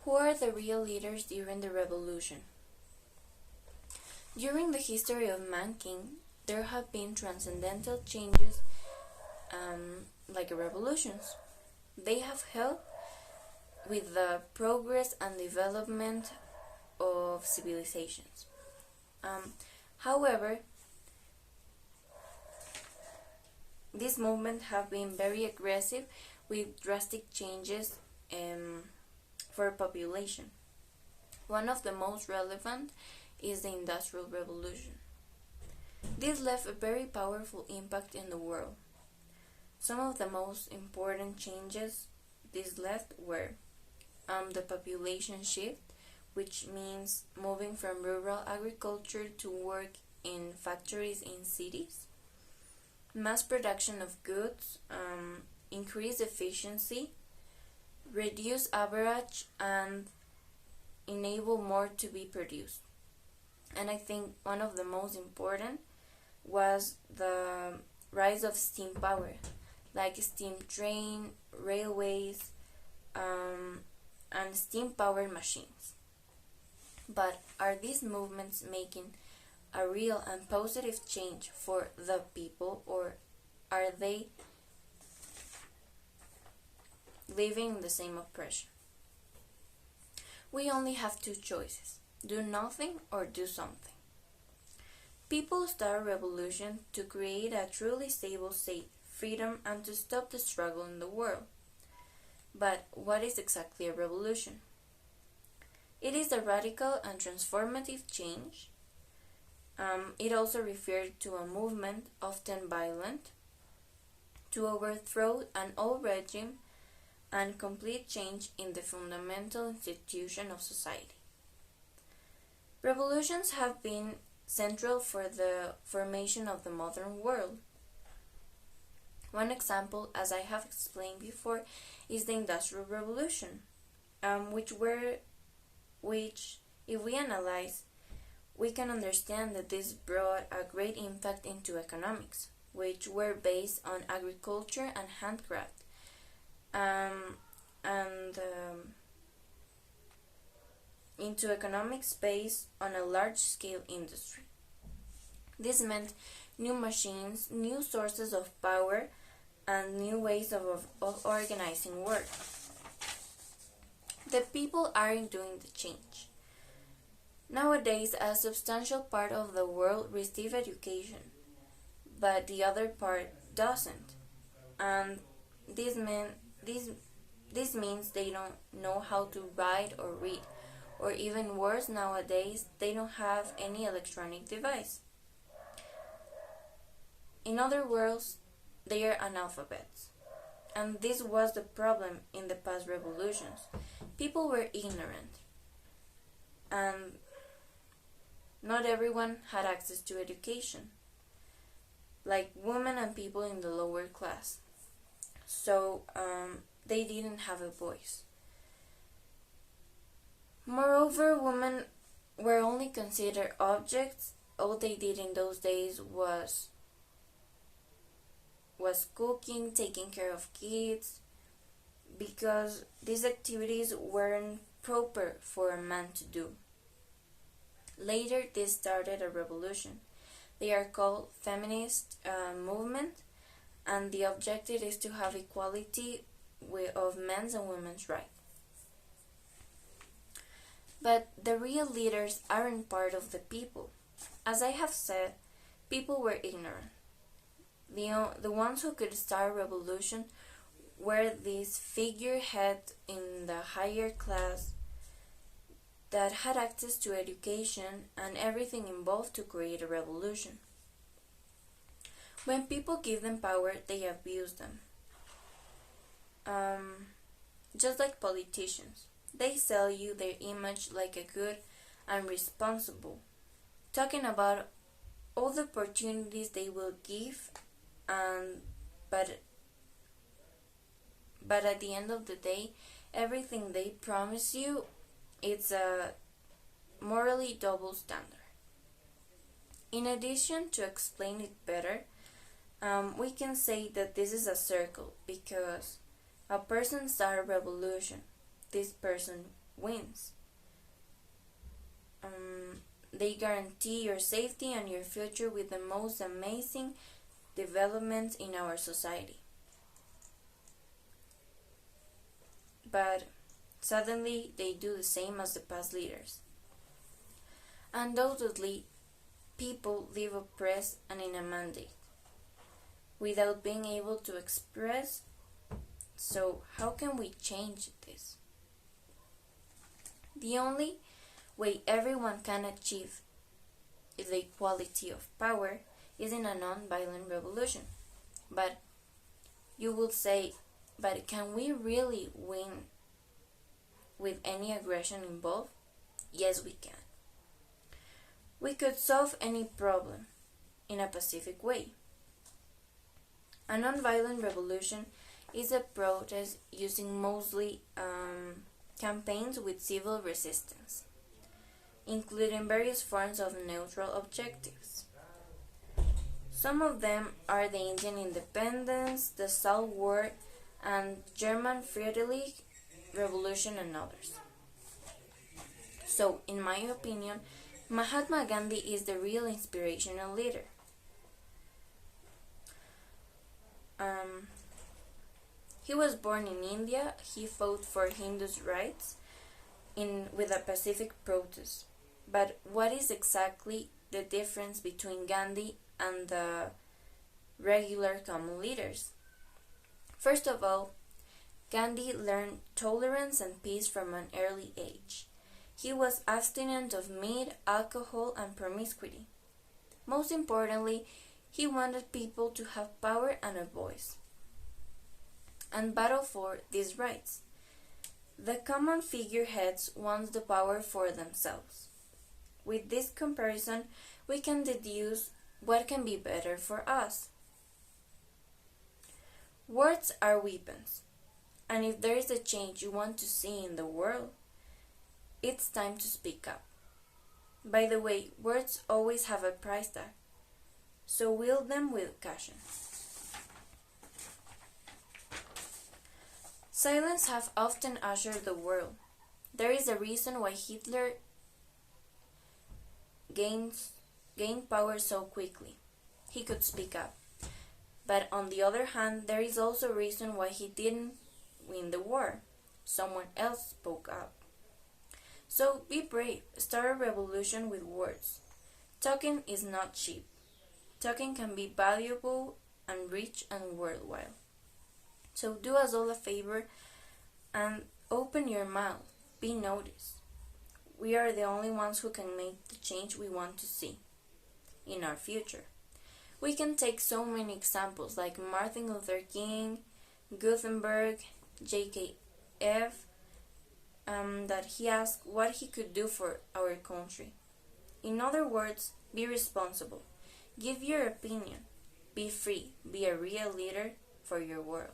Who are the real leaders during the revolution? During the history of mankind, there have been transcendental changes like revolutions. They have helped with the progress and development of civilizations. However, these movements have been very aggressive with drastic changes for population. One of the most relevant is the Industrial Revolution. This left a very powerful impact in the world. Some of the most important changes this left were the population shift, which means moving from rural agriculture to work in factories in cities, mass production of goods, increase efficiency, reduce average, and enable more to be produced. And I think one of the most important was the rise of steam power, like steam train, railways, and steam powered machines. But are these movements making a real and positive change for the people, or are they living the same oppression? We only have two choices: do nothing or do something. People start a revolution to create a truly stable state, freedom, and to stop the struggle in the world. But what is exactly a revolution? It is a radical and transformative change. It also refers to a movement, often violent, to overthrow an old regime and complete change in the fundamental institution of society. Revolutions have been central for the formation of the modern world. One example, as I have explained before, is the Industrial Revolution, which, if we analyze, we can understand that this brought a great impact into economics, which were based on agriculture and handcraft, and into economics based on a large-scale industry. This meant new machines, new sources of power, and new ways of organizing work. The people aren't doing the change. Nowadays, a substantial part of the world receives education, but the other part doesn't. And this means they don't know how to write or read, or even worse nowadays, they don't have any electronic device. In other words, they are analphabets. And this was the problem in the past revolutions. People were ignorant, and not everyone had access to education, like women and people in the lower class. So they didn't have a voice. Moreover, women were only considered objects. All they did in those days was cooking, taking care of kids, because these activities weren't proper for a man to do. Later, this started a revolution. They are called feminist movement, and the objective is to have equality of men's and women's rights. But the real leaders aren't part of the people. As I have said, people were ignorant. The ones who could start a revolution were these figureheads in the higher class that had access to education and everything involved to create a revolution. When people give them power, they abuse them. Just like politicians, they sell you their image like a good and responsible, talking about all the opportunities they will give, but at the end of the day, everything they promise you, it's a morally double standard. In addition, to explain it better, we can say that this is a circle, because a person started a revolution. This person wins. They guarantee your safety and your future with the most amazing developments in our society. But suddenly they do the same as the past leaders. Undoubtedly, people live oppressed and in a mandate, without being able to express. So how can we change this? The only way everyone can achieve the equality of power is in a non-violent revolution. But you will say, but can we really win with any aggression involved? Yes, we can. We could solve any problem in a pacific way. A non-violent revolution is a protest using mostly campaigns with civil resistance, including various forms of neutral objectives. Some of them are the Indian independence, the Salt War, and German Friedrich Revolution and others. So, in my opinion, Mahatma Gandhi is the real inspirational leader. He was born in India. He fought for Hindus' rights with a pacific protest. But what is exactly the difference between Gandhi and the regular common leaders? First of all, Gandhi learned tolerance and peace from an early age. He was abstinent of meat, alcohol, and promiscuity. Most importantly, he wanted people to have power and a voice, and battle for these rights. The common figureheads want the power for themselves. With this comparison, we can deduce what can be better for us. Words are weapons, and if there is a change you want to see in the world, it's time to speak up. By the way, words always have a price tag, so wield them with caution. Silence has often ushered the world. There is a reason why Hitler gained power so quickly. He could speak up. But on the other hand, there is also a reason why he didn't win the war. Someone else spoke up. So be brave. Start a revolution with words. Talking is not cheap. Talking can be valuable and rich and worthwhile. So do us all a favor and open your mouth. Be noticed. We are the only ones who can make the change we want to see in our future. We can take so many examples like Martin Luther King, Gutenberg, JKF, that he asked what he could do for our country. In other words, be responsible. Give your opinion. Be free. Be a real leader for your world.